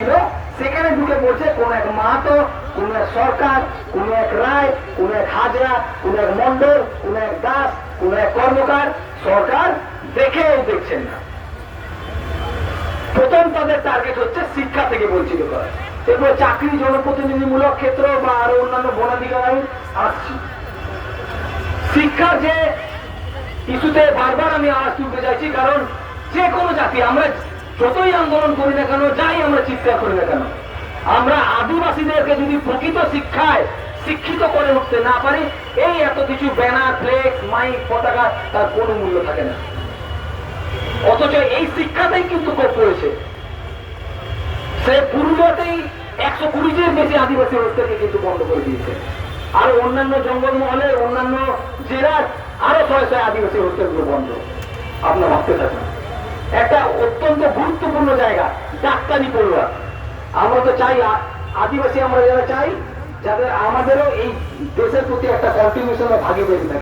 ছিল, সেখানে ঢুকে বলছে কোন এক মাহাতো, কোন এক সরকার, কোন এক রায়, কোন এক হাজরা, কোন এক মন্ডল, কোন এক দাস, কোন এক কর্মকার সরকার দেখেও দেখছেন না। প্রথম তাদের টার্গেট হচ্ছে শিক্ষা থেকে বঞ্চিত করা, এরপর চাকরি, জনপ্রতিনিধিমূলক ক্ষেত্র বা আরো অন্যান্য বনাধিকার আমি আসছি। শিক্ষার যে ইস্যুতে বারবার আমি আওয়াজ তুলতে চাইছি, কারণ যে কোনো জাতি, আমরা যতই আন্দোলন করি না কেন, যাই আমরা চিৎকার করি না কেন, আমরা আদিবাসীদেরকে যদি প্রকৃত শিক্ষায় শিক্ষিত করে উঠতে না পারি, এই এত কিছু ব্যানার, ফ্লেক্স, মাইক, পতাকা তার কোনো মূল্য থাকে না। অথচ এই শিক্ষাতেই কিন্তু কোপ করেছে। সে পুরুলিয়াতেই 120-এর বেশি আদিবাসী হোস্টেলকে কিন্তু বন্ধ করে দিয়েছে, আর অন্যান্য জঙ্গলমহলের অন্যান্য জেলার আরো 600 আদিবাসী হোস্টেলগুলো বন্ধ। আপনার ভাবতে থাকুন, একটা অত্যন্ত গুরুত্বপূর্ণ জায়গা, ডাক্তারি পড়ুয়া। আমরা তো চাই আদিবাসী, আমরা যারা চাই, যাদের আমাদেরও এই দেশের প্রতি একটা কন্ট্রিবিউশন বা ভাগিদারি থাকে।